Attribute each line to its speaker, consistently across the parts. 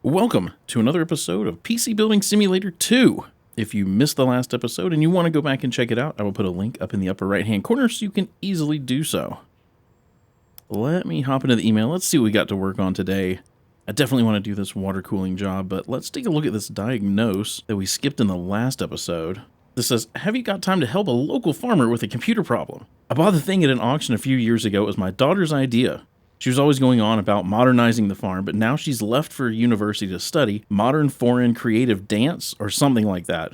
Speaker 1: Welcome to another episode of PC Building Simulator 2. If you missed the last episode and you want to go back and check it out, I will put a link up in the upper right hand corner so you can easily do so. Let me hop into the email. Let's see what we got to work on today. I definitely want to do this water cooling job, but let's take a look at this diagnose that we skipped in the last episode. This says, have you got time to help a local farmer with a computer problem? I bought the thing at an auction a few years ago. It was my daughter's idea. She was always going on about modernizing the farm, but now she's left for university to study modern foreign creative dance or something like that.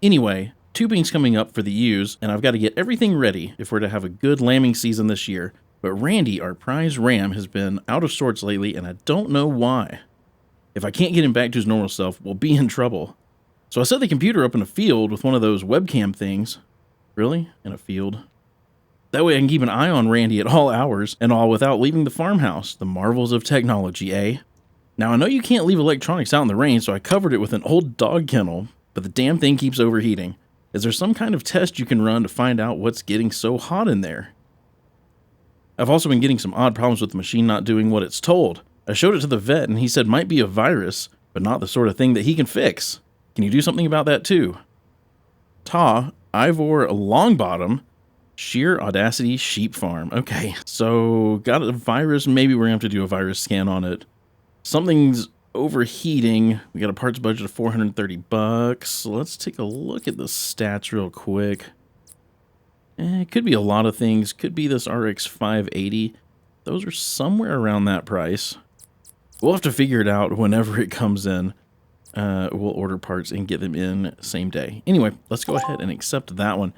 Speaker 1: Anyway, tubing's coming up for the ewes, and I've got to get everything ready if we're to have a good lambing season this year. But Randy, our prize ram, has been out of sorts lately, and I don't know why. If I can't get him back to his normal self, we'll be in trouble. So I set the computer up in a field with one of those webcam things. Really? In a field? That way I can keep an eye on Randy at all hours and all without leaving the farmhouse. The marvels of technology, eh? Now I know you can't leave electronics out in the rain, so I covered it with an old dog kennel, but the damn thing keeps overheating. Is there some kind of test you can run to find out what's getting so hot in there? I've also been getting some odd problems with the machine not doing what it's told. I showed it to the vet and he said might be a virus, but not the sort of thing that he can fix. Can you do something about that too? Ivor Longbottom, Sheer Audacity Sheep Farm. Okay, so got a virus. Maybe we're going to have to do a virus scan on it. Something's overheating. We got a parts budget of $430. Let's take a look at the stats real quick. It could be a lot of things. Could be this RX 580. Those are somewhere around that price. We'll have to figure it out whenever it comes in. We'll order parts and get them in same day. Anyway, let's go ahead and accept that one.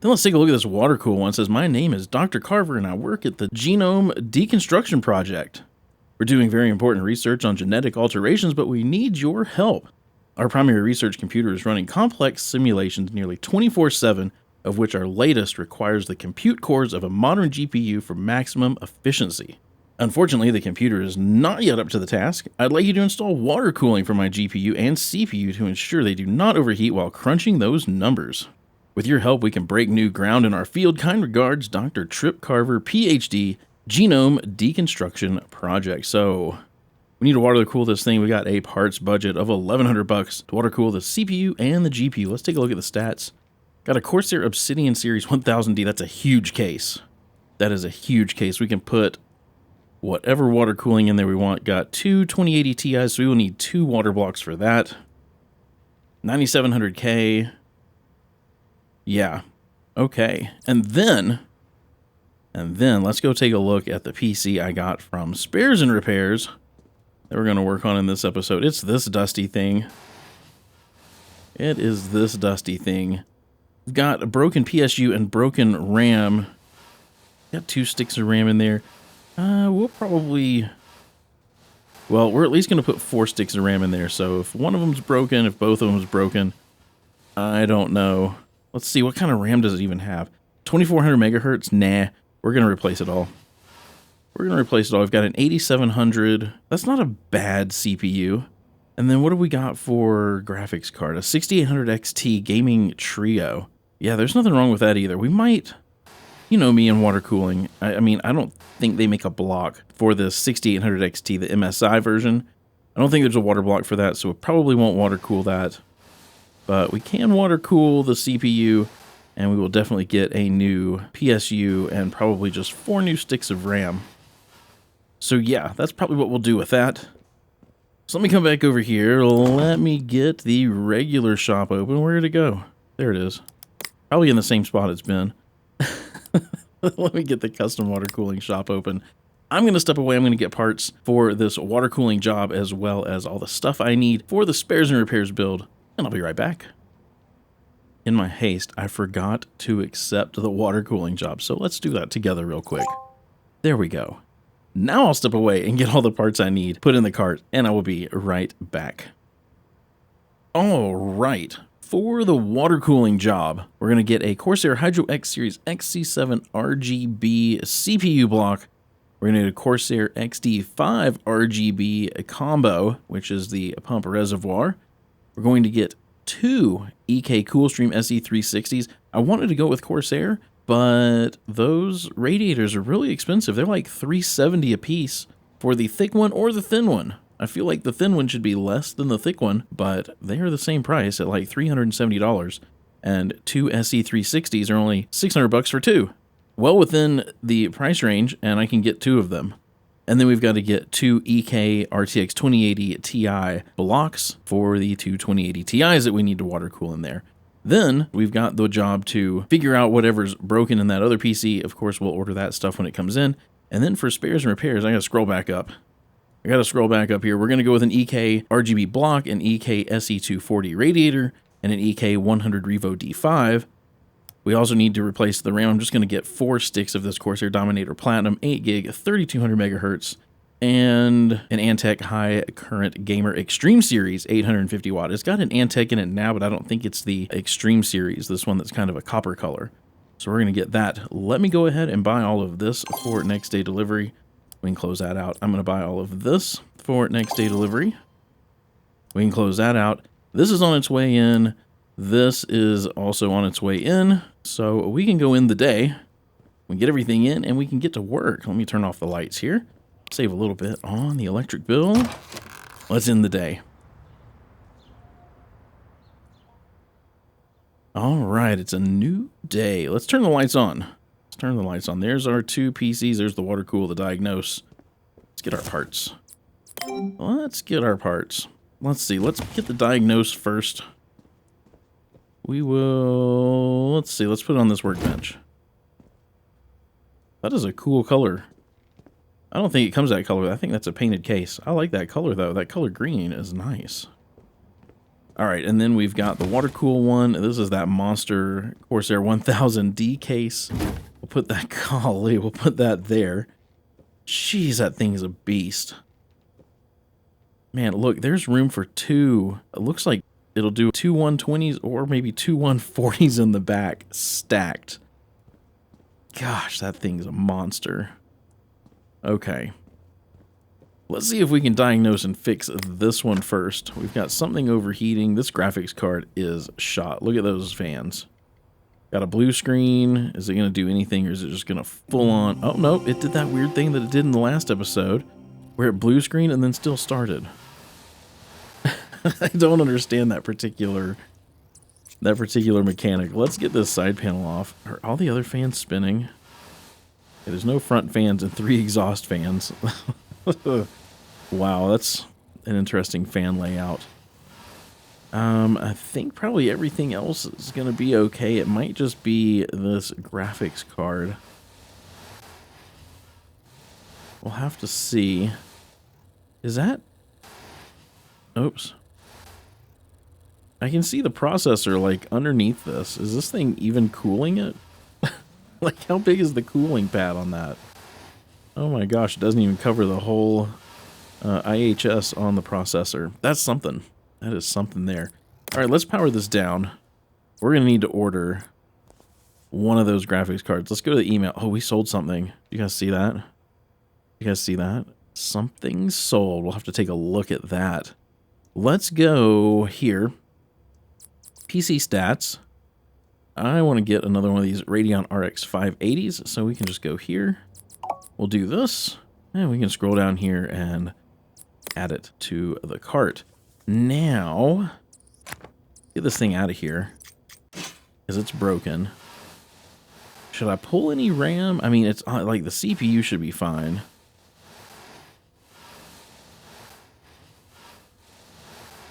Speaker 1: Then let's take a look at this water cool one. It says, my name is Dr. Carver and I work at the Genome Deconstruction Project. We're doing very important research on genetic alterations, but we need your help. Our primary research computer is running complex simulations nearly 24/7, of which our latest requires the compute cores of a modern GPU for maximum efficiency. Unfortunately, the computer is not yet up to the task. I'd like you to install water cooling for my GPU and CPU to ensure they do not overheat while crunching those numbers. With your help, we can break new ground in our field. Kind regards, Dr. Trip Carver, PhD, Genome Deconstruction Project. So, we need to water cool this thing. We got a parts budget of $1,100 to water cool the CPU and the GPU. Let's take a look at the stats. Got a Corsair Obsidian Series 1000D. That's a huge case. That is a huge case. We can put whatever water cooling in there we want. Got two 2080 Ti's, so we will need 2 water blocks for that. 9700K. Yeah, okay. And then let's go take a look at the PC I got from Spares and Repairs that we're going to work on in this episode. It's this dusty thing. It is this dusty thing. We've got a broken PSU and broken RAM. Got 2 sticks of RAM in there. We're at least going to put 4 sticks of RAM in there. So if one of them's broken, if both of them's broken, I don't know. Let's see, what kind of RAM does it even have? 2400 megahertz? Nah, we're going to replace it all. We've got an 8700. That's not a bad CPU. And then what do we got for graphics card? A 6800 XT Gaming Trio. Yeah, there's nothing wrong with that either. We might, you know me and water cooling. I mean, I don't think they make a block for the 6800 XT, the MSI version. I don't think there's a water block for that, so we probably won't water cool that. But we can water cool the CPU, and we will definitely get a new PSU and probably just 4 new sticks of RAM. So yeah, that's probably what we'll do with that. So let me come back over here. Let me get the regular shop open. Where did it go? There it is. Probably in the same spot it's been. Let me get the custom water cooling shop open. I'm going to step away. I'm going to get parts for this water cooling job as well as all the stuff I need for the Spares and Repairs build. And I'll be right back. In my haste, I forgot to accept the water cooling job, so let's do that together real quick. There we go. Now I'll step away and get all the parts I need, put in the cart, and I will be right back. All right, for the water cooling job, we're going to get a Corsair Hydro X Series XC7 RGB CPU block. We're going to need a Corsair XD5 RGB combo, which is the pump reservoir. We're going to get 2 EK Coolstream SE360s. I wanted to go with Corsair, but those radiators are really expensive. They're like $370 a piece for the thick one or the thin one. I feel like the thin one should be less than the thick one, but they are the same price at like $370, and two SE360s are only $600 for two. Well within the price range, and I can get two of them. And then we've got to get two EK RTX 2080 Ti blocks for the two 2080 Ti's that we need to water cool in there. Then we've got the job to figure out whatever's broken in that other PC. Of course, we'll order that stuff when it comes in. And then for spares and repairs, I got to scroll back up. We're going to go with an EK RGB block, an EK SE240 radiator, and an EK 100 Revo D5. We also need to replace the RAM. I'm just going to get 4 sticks of this Corsair Dominator Platinum, 8 gig, 3200 megahertz, and an Antec High Current Gamer Extreme Series 850 watt. It's got an Antec in it now, but I don't think it's the Extreme Series, this one that's kind of a copper color. So we're going to get that. Let me go ahead and buy all of this for next day delivery. We can close that out. I'm going to buy all of this for next day delivery. We can close that out. This is on its way in. This is also on its way in. So we can go in the day. We get everything in and we can get to work. Let me turn off the lights here. Save a little bit on the electric bill. Let's end the day. All right, it's a new day. Let's turn the lights on. Let's turn the lights on. There's our two PCs. There's the water cool, the diagnose. Let's get our parts. Let's get our parts. Let's see. Let's get the diagnose first. We will... Let's see. Let's put it on this workbench. That is a cool color. I don't think it comes that color. I think that's a painted case. I like that color, though. That color green is nice. All right, and then we've got the water cool one. This is that monster Corsair 1000D case. We'll put that, golly, we'll put that there. Jeez, that thing is a beast. Man, look, there's room for two. It looks like it'll do two 120s or maybe two 140s in the back stacked. Gosh, that thing's a monster. Okay. Let's see if we can diagnose and fix this one first. We've got something overheating. This graphics card is shot. Look at those fans. Got a blue screen. Is it going to do anything, or is it just going to full on... Oh, no, it did that weird thing that it did in the last episode, where it blue screen and then still started. I don't understand that particular mechanic. Let's get this side panel off. Are all the other fans spinning? Okay, there's no front fans and 3 exhaust fans. Wow, that's an interesting fan layout. I think probably everything else is going to be okay. It might just be this graphics card. We'll have to see. Is that... Oops. I can see the processor, like, underneath this. Is this thing even cooling it? Like, how big is the cooling pad on that? Oh my gosh, it doesn't even cover the whole IHS on the processor. That's something. That is something there. All right, let's power this down. We're going to need to order one of those graphics cards. Let's go to the email. Oh, we sold something. You guys see that? You guys see that? Something sold. We'll have to take a look at that. Let's go here. PC stats. I want to get another one of these Radeon RX 580s, so we can just go here. We'll do this, and we can scroll down here and add it to the cart. Now, get this thing out of here, because it's broken. Should I pull any RAM? I mean, it's like the CPU should be fine.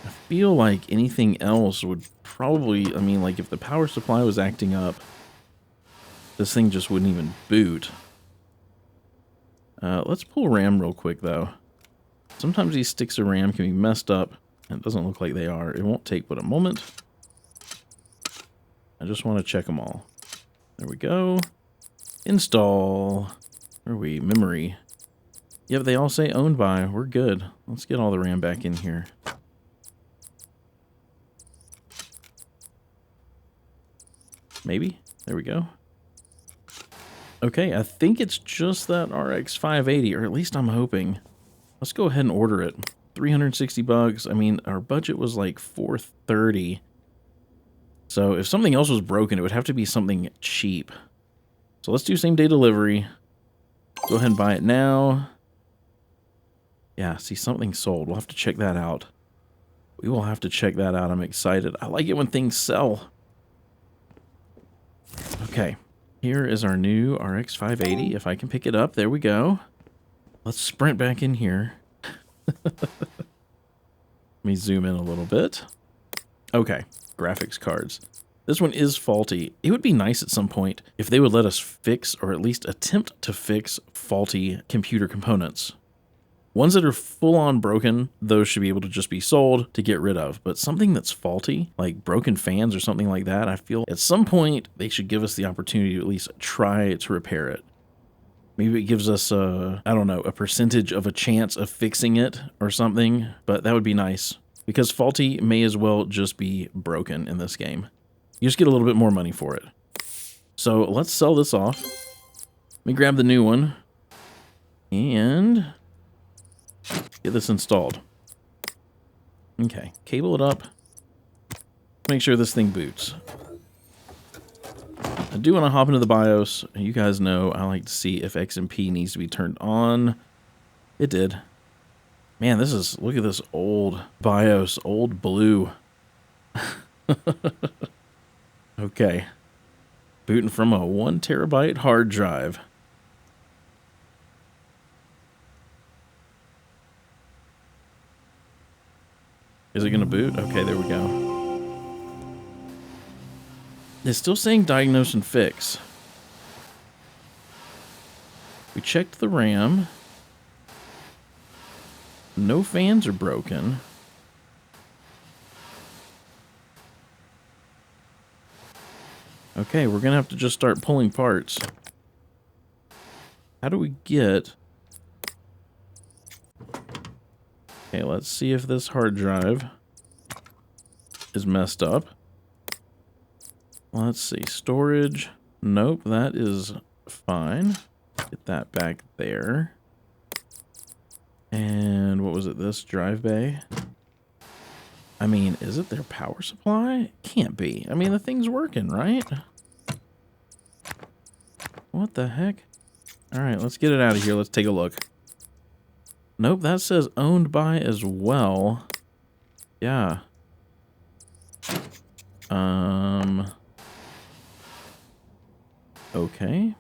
Speaker 1: I feel like anything else would probably, I mean, like if the power supply was acting up, this thing just wouldn't even boot. Let's pull RAM real quick, though. Sometimes these sticks of RAM can be messed up, and it doesn't look like they are. It won't take but a moment. I just want to check them all. There we go. Install. Where are we? Memory. Yep, they all say owned by. We're good. Let's get all the RAM back in here. Maybe. There we go. Okay, I think it's just that RX 580, or at least I'm hoping. Let's go ahead and order it. $360. I mean, our budget was like $430. So if something else was broken, it would have to be something cheap. So let's do same day delivery. Go ahead and buy it now. Yeah, see, something sold. We'll have to check that out. We will have to check that out. I'm excited. I like it when things sell. Okay, here is our new RX 580. If I can pick it up, there we go. Let's sprint back in here. Let me zoom in a little bit. Okay, graphics cards. This one is faulty. It would be nice at some point if they would let us fix, or at least attempt to fix, faulty computer components. Ones that are full-on broken, those should be able to just be sold to get rid of. But something that's faulty, like broken fans or something like that, I feel at some point they should give us the opportunity to at least try to repair it. Maybe it gives us I don't know, a percentage of a chance of fixing it or something, but that would be nice. Because faulty may as well just be broken in this game. You just get a little bit more money for it. So let's sell this off. Let me grab the new one. And get this installed. Okay, cable it up. Make sure this thing boots. I do want to hop into the BIOS. You guys know I like to see if XMP needs to be turned on. It did. Man, this is, look at this old BIOS, old blue. Okay. Booting from a 1 terabyte hard drive. Is it going to boot? Okay, there we go. It's still saying diagnose and fix. We checked the RAM. No fans are broken. Okay, we're going to have to just start pulling parts. How do we get... Okay, let's see if this hard drive is messed up. Let's see, storage. Nope, that is fine. Get that back there. And what was it, this drive bay? I mean, is it their power supply? Can't be. I mean, the thing's working, right? What the heck? All right, let's get it out of here. Let's take a look. Nope, that says owned by as well. Yeah. Okay.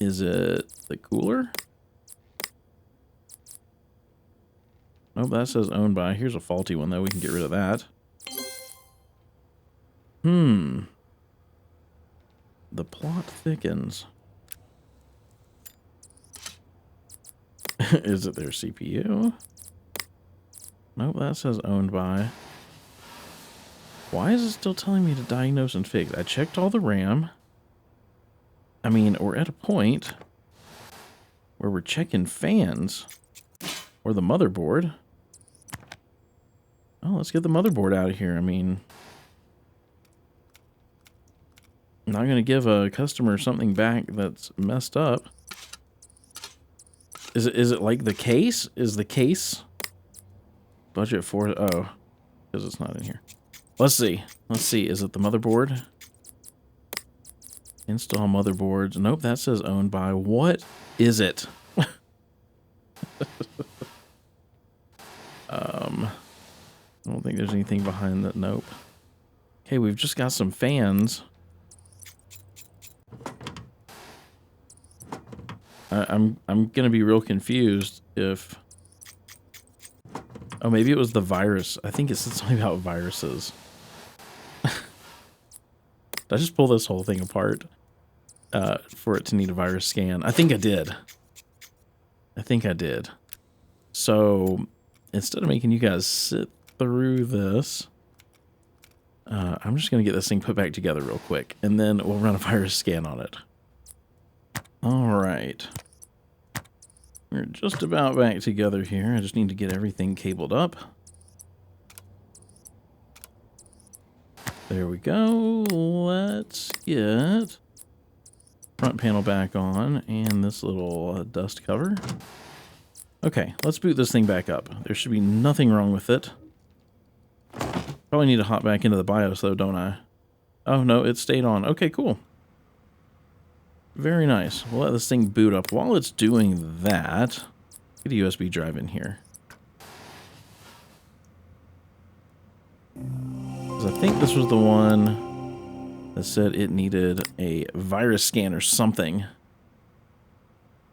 Speaker 1: Is it the cooler? Nope, that says owned by. Here's a faulty one, though. We can get rid of that. The plot thickens. Is it their CPU? Nope, that says owned by. Why is it still telling me to diagnose and fix? I checked all the RAM. I mean, we're at a point where we're checking fans or the motherboard. Oh, let's get the motherboard out of here. I mean, I'm not going to give a customer something back that's messed up. Is it like the case? Is the case budget for... Oh, because it's not in here. Let's see. Let's see. Is it the motherboard? Install motherboards. Nope, that says owned by. What is it? I don't think there's anything behind that. Nope. Okay, we've just got some fans. I'm gonna be real confused if... Oh, maybe it was the virus. I think it's something about viruses. Did I just pull this whole thing apart for it to need a virus scan? I think I did. I think I did. So instead of making you guys sit through this, I'm just going to get this thing put back together real quick, and then we'll run a virus scan on it. All right. We're just about back together here. I just need to get everything cabled up. There we go. Let's get front panel back on and this little dust cover. Okay, let's boot this thing back up. There should be nothing wrong with it. Probably need to hop back into the BIOS though, don't I? Oh no, it stayed on. Okay, cool. Very nice. We'll let this thing boot up. While it's doing that, get a USB drive in here. 'Cause I think this was the one that said it needed a virus scan or something.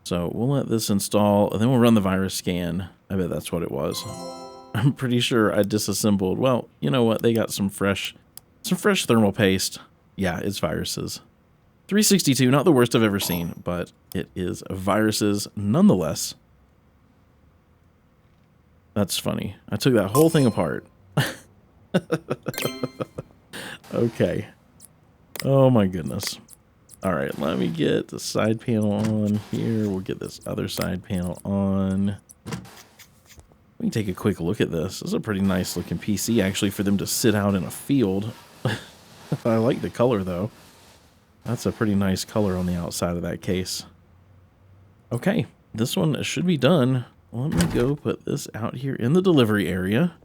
Speaker 1: So we'll let this install, and then we'll run the virus scan. I bet that's what it was. I'm pretty sure I disassembled. Well, you know what? They got some fresh thermal paste. Yeah, it's viruses. 362, not the worst I've ever seen, but it is viruses nonetheless. That's funny. I took that whole thing apart. Okay. Oh my goodness. All right, let me get the side panel on here. We'll get this other side panel on. We can take a quick look at this. This is a pretty nice looking PC, actually, for them to sit out in a field. I like the color, though. That's a pretty nice color on the outside of that case. Okay, this one should be done. Let me go put this out here in the delivery area.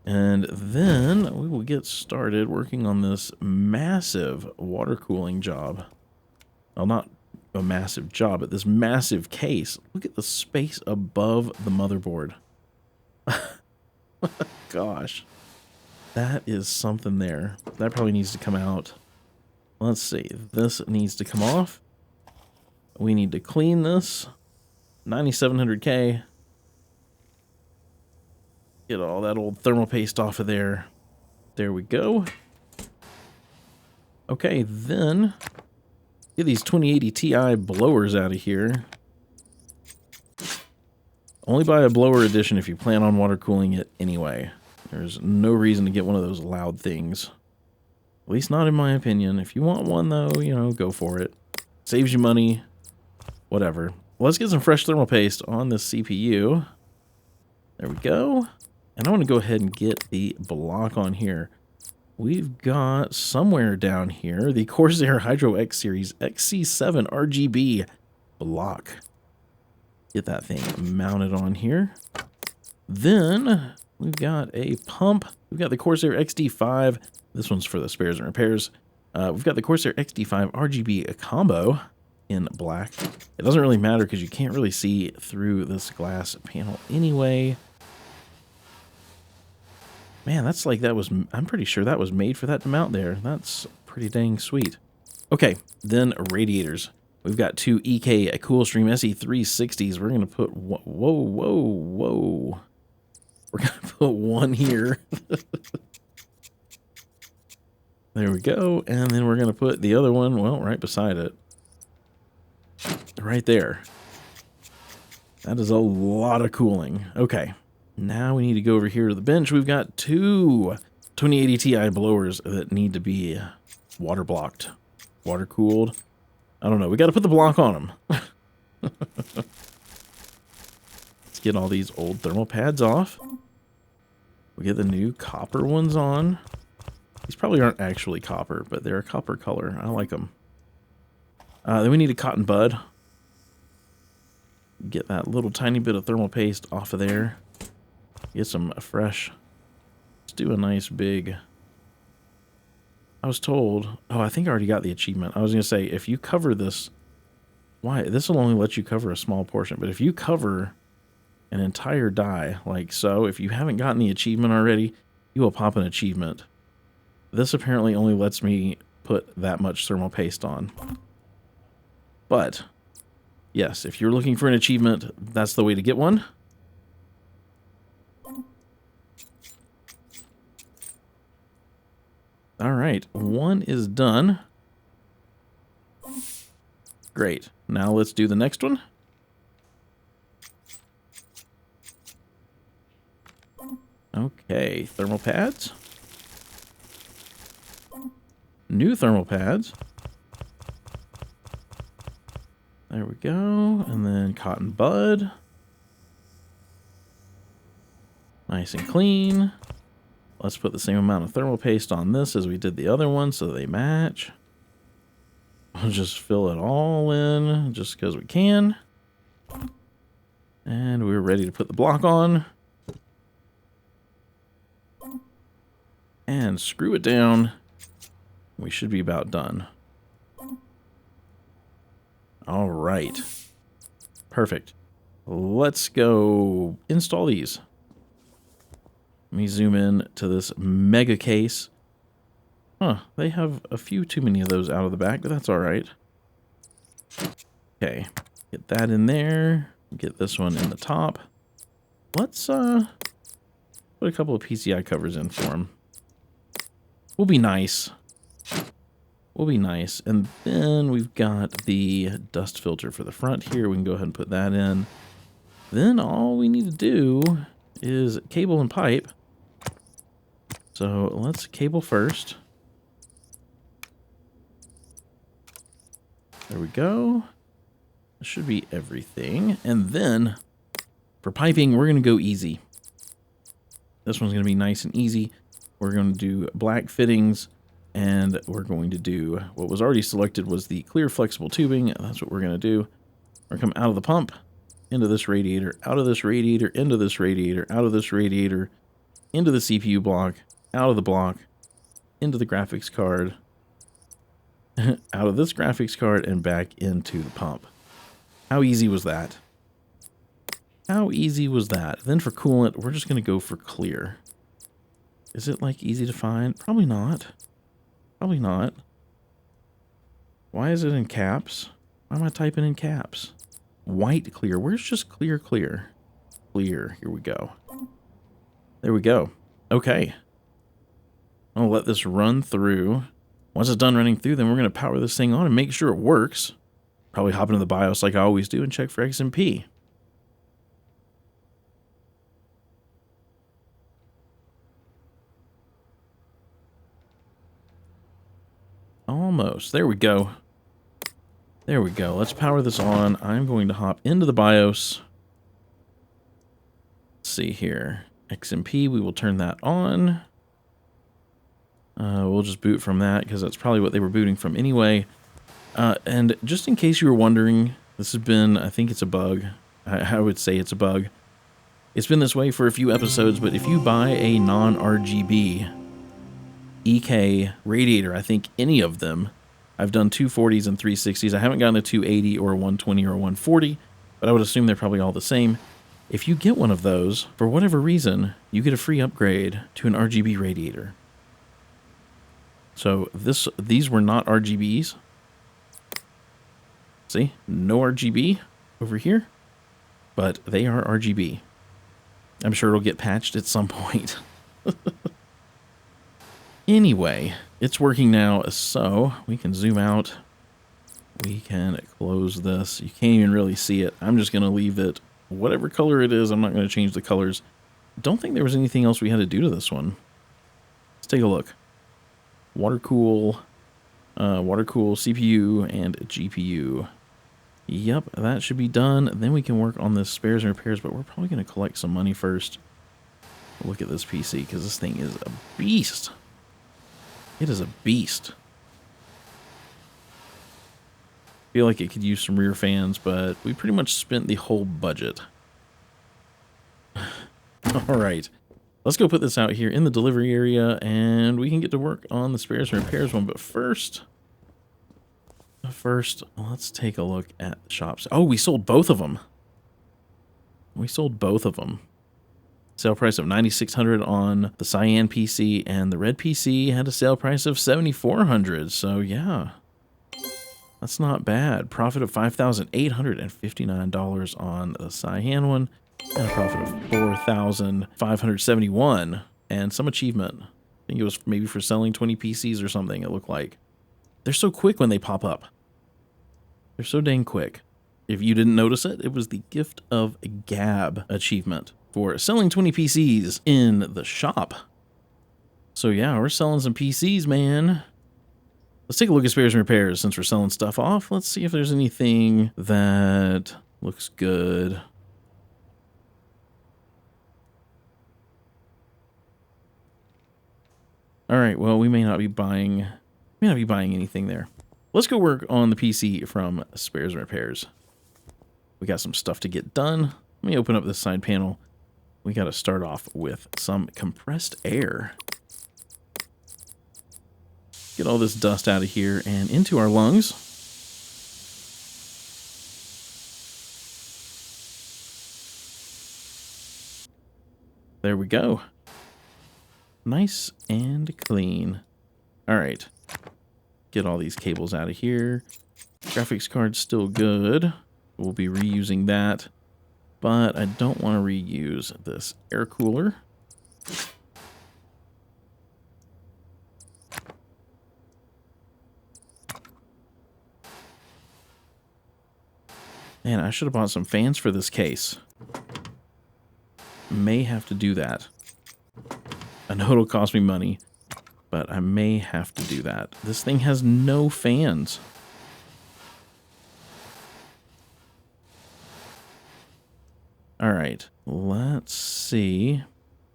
Speaker 1: And then we will get started working on this massive water cooling job. Well, not a massive job, but this massive case. Look at the space above the motherboard. Gosh. That is something there. That probably needs to come out. Let's see. This needs to come off. We need to clean this. 9700K. Get all that old thermal paste off of there. There we go. Okay, then get these 2080 Ti blowers out of here. Only buy a blower edition if you plan on water cooling it anyway. There's no reason to get one of those loud things. At least not in my opinion. If you want one though, you know, go for it. Saves you money. Whatever. Well, let's get some fresh thermal paste on this CPU. There we go. And I want to go ahead and get the block on here. We've got somewhere down here the Corsair Hydro X Series XC7 RGB block. Get that thing mounted on here. Then we've got a pump. We've got the Corsair XD5. This one's for the spares and repairs. We've got the Corsair XD5 RGB combo in black. It doesn't really matter because you can't really see through this glass panel anyway. Man, that's like that was, I'm pretty sure that was made for that to mount there. That's pretty dang sweet. Okay, then radiators. We've got two EK Coolstream SE360s. We're going to put, whoa. We're going to put one here. There we go. And then we're going to put the other one, well, right beside it. Right there. That is a lot of cooling. Okay. Now we need to go over here to the bench. We've got two 2080 Ti blowers that need to be water blocked, water cooled. I don't know. We got to put the block on them. Let's get all these old thermal pads off. We get the new copper ones on. These probably aren't actually copper, but they're a copper color. I like them. Then we need a cotton bud. Get that little tiny bit of thermal paste off of there. Get some fresh. Let's do a nice big. I was told, oh, I think I already got the achievement. I was going to say, if you cover this, why? This will only let you cover a small portion, but if you cover an entire die, like so, if you haven't gotten the achievement already, you will pop an achievement. This apparently only lets me put that much thermal paste on. But, yes, if you're looking for an achievement, that's the way to get one. All right, one is done. Great. Now let's do the next one. Okay, thermal pads. New thermal pads. There we go. And then cotton bud. Nice and clean. Let's put the same amount of thermal paste on this as we did the other one so they match. We'll just fill it all in just because we can. And we're ready to put the block on. And screw it down. We should be about done. All right. Perfect. Let's go install these. Let me zoom in to this mega case. Huh, they have a few too many of those out of the back, but that's all right. Okay, get that in there. Get this one in the top. Let's put a couple of PCI covers in for them. We'll be nice. We'll be nice. And then we've got the dust filter for the front here. We can go ahead and put that in. Then all we need to do is cable and pipe. So let's cable first. There we go. That should be everything. And then for piping, we're going to go easy. This one's going to be nice and easy. We're going to do black fittings, and we're going to do what was already selected was the clear flexible tubing. That's what we're going to do. We're going to come out of the pump, into this radiator, out of this radiator, into this radiator, out of this radiator, into the CPU block, out of the block, into the graphics card, out of this graphics card, and back into the pump. How easy was that? How easy was that? Then for coolant, we're just going to go for clear. Is it like easy to find? Probably not. Probably not. Why is it in caps? Why am I typing in caps? White clear. Where's just clear, clear? Clear. Here we go. There we go. Okay. I'll let this run through. Once it's done running through, then we're going to power this thing on and make sure it works. Probably hop into the BIOS like I always do and check for XMP. Almost. There we go. There we go. Let's power this on. I'm going to hop into the BIOS. Let's see here. XMP, we will turn that on. We'll just boot from that because that's probably what they were booting from anyway. And just in case you were wondering, this has been, I think it's a bug. I would say it's a bug. It's been this way for a few episodes, but if you buy a non-RGB EK radiator, I think any of them, I've done 240s and 360s. I haven't gotten a 280 or a 120 or a 140, but I would assume they're probably all the same. If you get one of those, for whatever reason, you get a free upgrade to an RGB radiator. So these were not RGBs. See, no RGB over here, but they are RGB. I'm sure it'll get patched at some point. Anyway, it's working now, so we can zoom out. We can close this. You can't even really see it. I'm just going to leave it whatever color it is. I'm not going to change the colors. Don't think there was anything else we had to do to this one. Let's take a look. Water cool CPU and GPU. Yep, that should be done. Then we can work on the spares and repairs, but we're probably going to collect some money first. Look at this PC, because this thing is a beast. It is a beast. Feel like it could use some rear fans, but we pretty much spent the whole budget. All right. Let's go put this out here in the delivery area, and we can get to work on the spares and repairs one. But first, let's take a look at the shops. Oh, we sold both of them. We sold both of them. Sale price of $9,600 on the cyan PC, and the red PC had a sale price of $7,400. So yeah, that's not bad. Profit of $5,859 on the cyan one, and a profit of $4,571, and some achievement. I think it was maybe for selling 20 PCs or something. It looked like. They're so quick when they pop up. They're so dang quick. If you didn't notice it, it was the Gift of Gab achievement for selling 20 PCs in the shop. So yeah, we're selling some PCs, man. Let's take a look at spares and repairs since we're selling stuff off. Let's see if there's anything that looks good. All right, well, we may not be buying anything there. Let's go work on the PC from spares and repairs. We got some stuff to get done. Let me open up this side panel. We got to start off with some compressed air. Get all this dust out of here and into our lungs. There we go. Nice and clean. All right. Get all these cables out of here. Graphics card's still good. We'll be reusing that. But I don't want to reuse this air cooler. Man, I should have bought some fans for this case. May have to do that. I know it'll cost me money, but I may have to do that. This thing has no fans. All right, let's see.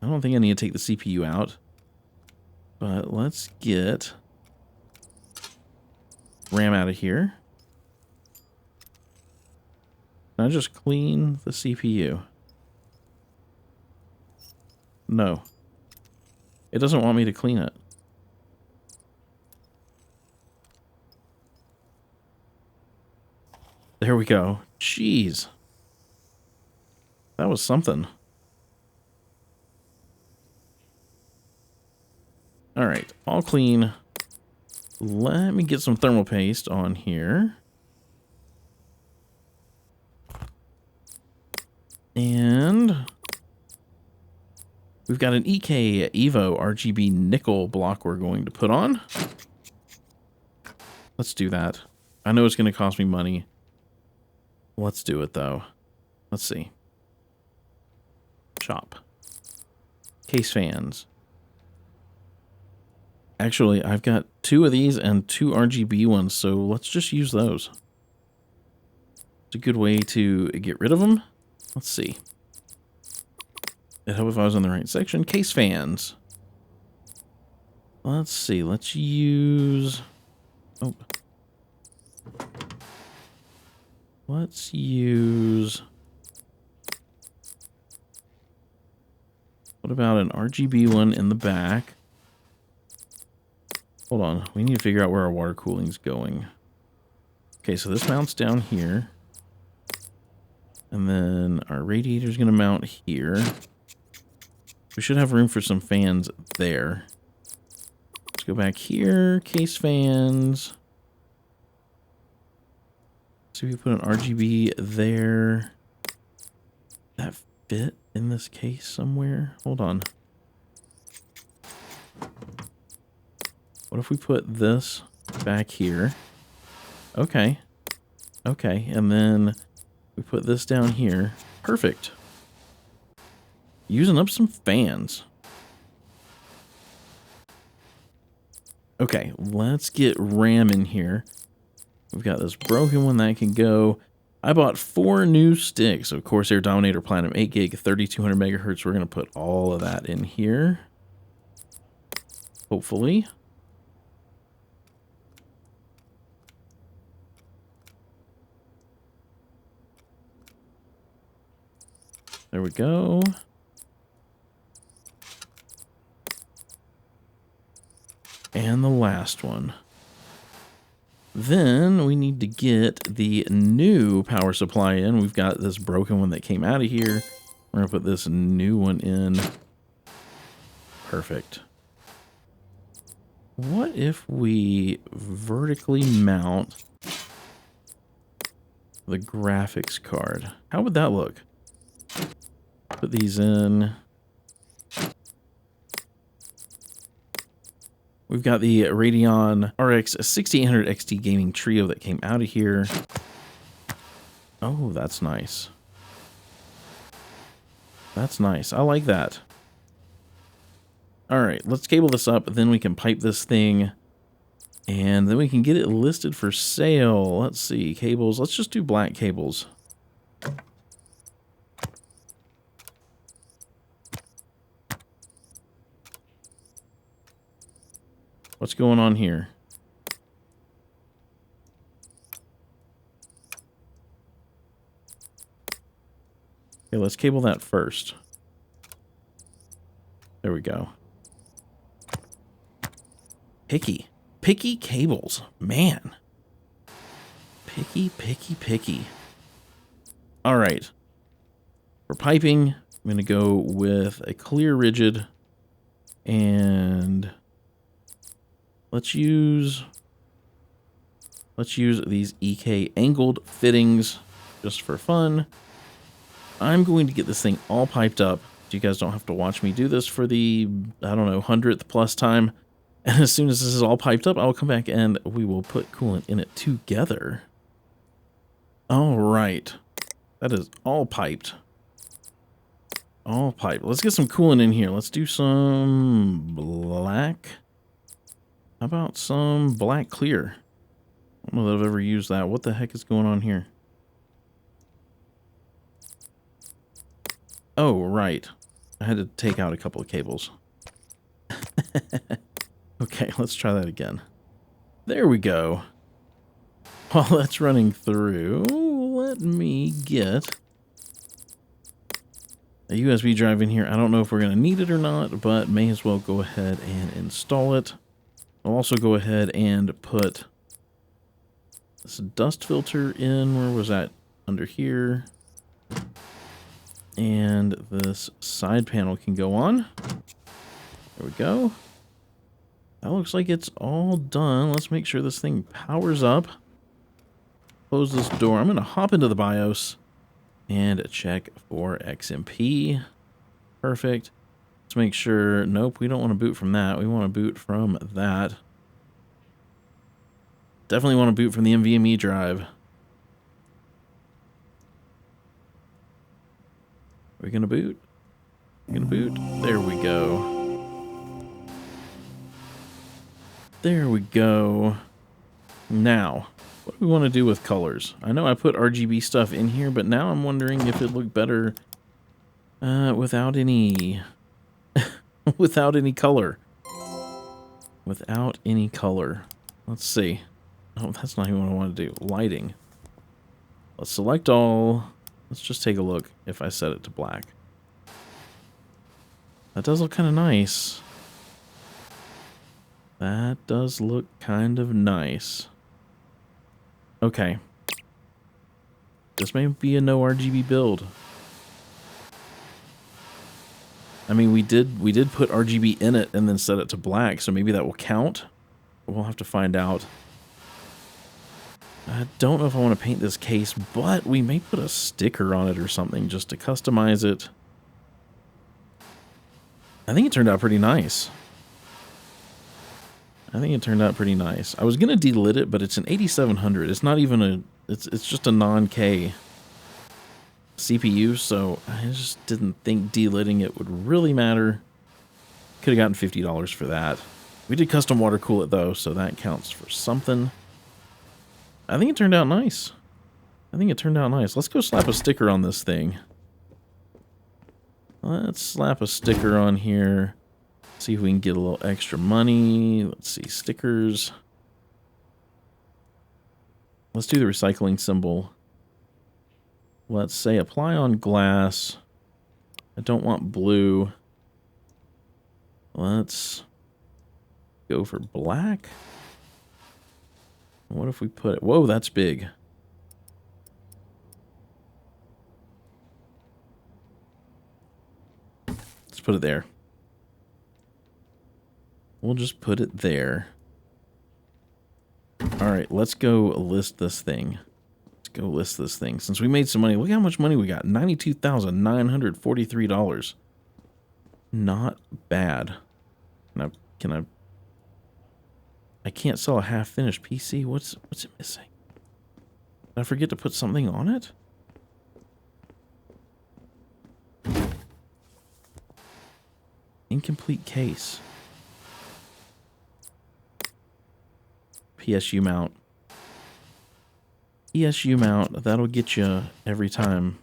Speaker 1: I don't think I need to take the CPU out, but let's get RAM out of here. Can I just clean the CPU? No. It doesn't want me to clean it. There we go. Jeez. That was something. All right, all clean. Let me get some thermal paste on here. And we've got an EK Evo RGB nickel block we're going to put on. Let's do that. I know it's going to cost me money. Let's do it, though. Let's see. Shop. Case fans. Actually, I've got 2 of these and 2 RGB ones, so let's just use those. It's a good way to get rid of them. Let's see. It'd help if I was in the right section. Case fans. Let's see. Let's use... Oh. Let's use... What about an RGB one in the back? Hold on. We need to figure out where our water cooling's going. Okay, so this mounts down here. And then our radiator's going to mount here. We should have room for some fans there. Let's go back here. Case fans. So we put an RGB there. That fit in this case somewhere? Hold on. What if we put this back here? Okay. Okay, and then we put this down here. Perfect. Using up some fans. Okay, let's get RAM in here. We've got this broken one that can go. I bought 4 new sticks of Corsair Dominator Platinum 8 gig, 3200 megahertz. We're going to put all of that in here. Hopefully. There we go. And the last one. Then we need to get the new power supply in. We've got this broken one that came out of here. We're going to put this new one in. Perfect. What if we vertically mount the graphics card? How would that look? Put these in. We've got the Radeon RX 6800 XT gaming trio that came out of here. Oh, that's nice. That's nice. I like that. All right, let's cable this up. Then we can pipe this thing. And then we can get it listed for sale. Let's see. Cables. Let's just do black cables. What's going on here? Okay, let's cable that first. There we go. Picky. Picky cables. Man. Picky, picky, picky. All right. For piping, I'm going to go with a clear rigid, and let's use these EK angled fittings just for fun. I'm going to get this thing all piped up so you guys don't have to watch me do this for the, I don't know, 100th plus time. And as soon as this is all piped up, I'll come back and we will put coolant in it together. All right. That is all piped. All piped. Let's get some coolant in here. Let's do some black. How about some black clear? I don't know that I've ever used that. What the heck is going on here? Oh, right. I had to take out a couple of cables. Okay, let's try that again. There we go. While that's running through, let me get a USB drive in here. I don't know if we're going to need it or not, but may as well go ahead and install it. I'll also go ahead and put this dust filter in. Where was that? Under here. And this side panel can go on. There we go. That looks like it's all done. Let's make sure this thing powers up. Close this door. I'm going to hop into the BIOS and check for XMP. Perfect. Let's make sure. Nope, we don't want to boot from that. We want to boot from that. Definitely want to boot from the NVMe drive. Are we going to boot? We're going to boot. There we go. There we go. Now, what do we want to do with colors? I know I put RGB stuff in here, but now I'm wondering if it looked better without any without any color. Without any color. Let's see. Oh, that's not even what I want to do. Lighting. Let's select all. Let's just take a look if I set it to black. That does look kind of nice. That does look kind of nice. Okay. This may be a no RGB build. I mean, we did put RGB in it and then set it to black, so maybe that will count. We'll have to find out. I don't know if I want to paint this case, but we may put a sticker on it or something just to customize it. I think it turned out pretty nice. I think it turned out pretty nice. I was going to delit it, but it's an 8700. It's not even a... It's just a non-K CPU, so I just didn't think delitting it would really matter. Could have gotten $50 for that. We did custom water cool it, though, so that counts for something. I think it turned out nice. I think it turned out nice. Let's go slap a sticker on this thing. Let's slap a sticker on here. See if we can get a little extra money. Let's see, stickers. Let's do the recycling symbol. Let's say apply on glass. I don't want blue. Let's go for black. What if we put it... Whoa, that's big. Let's put it there. We'll just put it there. All right, let's go list this thing. Let's go list this thing. Since we made some money, look how much money we got. $92,943. Not bad. I can't sell a half-finished PC. What's it missing? Did I forget to put something on it? Incomplete case. PSU mount. ESU mount, that'll get you every time.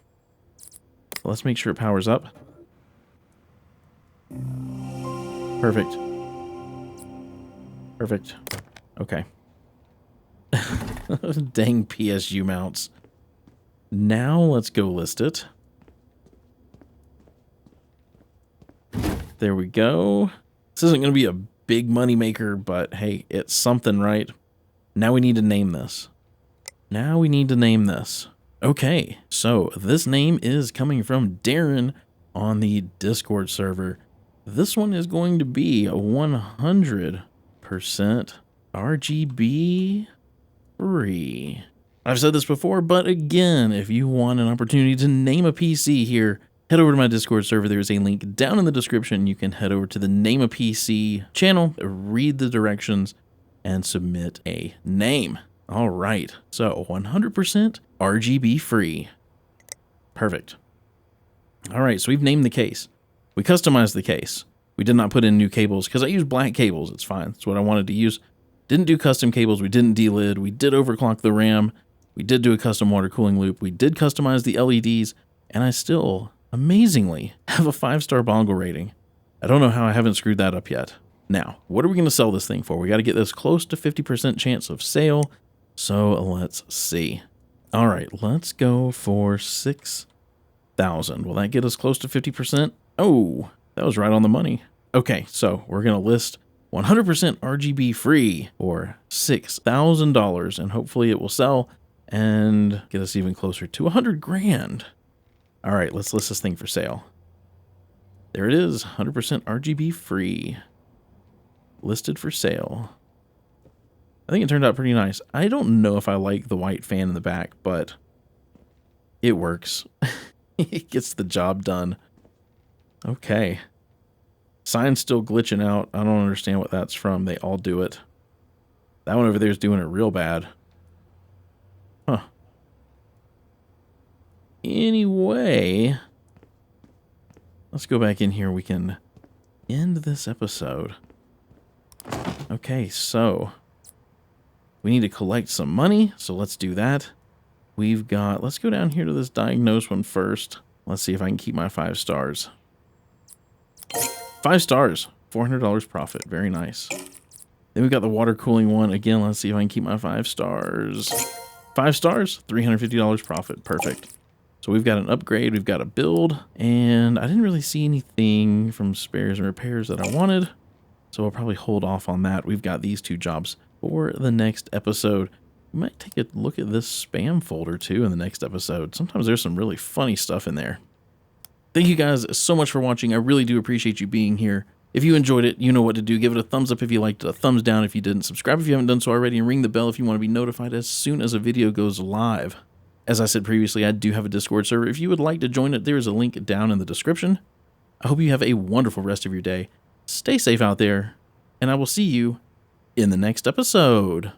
Speaker 1: Let's make sure it powers up. Perfect. Perfect. Okay. Dang PSU mounts. Now let's go list it. There we go. This isn't going to be a big money maker, but hey, it's something, right? Now we need to name this. Okay, so this name is coming from Darren on the Discord server. This one is going to be a 100% RGB free. I've said this before, but again, if you want an opportunity to name a PC here, head over to my Discord server. There's a link down in the description. You can head over to the Name a PC channel, read the directions, and submit a name. All right, so 100% RGB free. Perfect. All right, so we've named the case. We customized the case. We did not put in new cables because I use black cables. It's fine. That's what I wanted to use. Didn't do custom cables. We didn't delid. We did overclock the RAM. We did do a custom water cooling loop. We did customize the LEDs, and I still, amazingly, have a 5-star bongle rating. I don't know how I haven't screwed that up yet. Now, what are we going to sell this thing for? We got to get this close to 50% chance of sale. So let's see. All right, let's go for 6,000. Will that get us close to 50%? Oh, that was right on the money. Okay, so we're going to list 100% RGB free for $6,000, and hopefully it will sell and get us even closer to 100 grand. All right, let's list this thing for sale. There it is, 100% RGB free. Listed for sale. I think it turned out pretty nice. I don't know if I like the white fan in the back, but it works. It gets the job done. Okay. Sign's still glitching out. I don't understand what that's from. They all do it. That one over there is doing it real bad. Huh. Anyway, let's go back in here. We can end this episode. Okay, so we need to collect some money, so let's do that. We've got, let's go down here to this diagnose one first. Let's see if I can keep my 5 stars. 5 stars, $400 profit, very nice. Then we've got the water cooling one. Again, let's see if I can keep my 5 stars. 5 stars, $350 profit, perfect. So we've got an upgrade, we've got a build, and I didn't really see anything from spares and repairs that I wanted. So we'll probably hold off on that. We've got these 2 jobs for the next episode. We might take a look at this spam folder too in the next episode. Sometimes there's some really funny stuff in there. Thank you guys so much for watching. I really do appreciate you being here. If you enjoyed it, you know what to do. Give it a thumbs up if you liked it, a thumbs down if you didn't. Subscribe if you haven't done so already, and ring the bell if you want to be notified as soon as a video goes live. As I said previously, I do have a Discord server. If you would like to join it, there is a link down in the description. I hope you have a wonderful rest of your day. Stay safe out there, and I will see you in the next episode.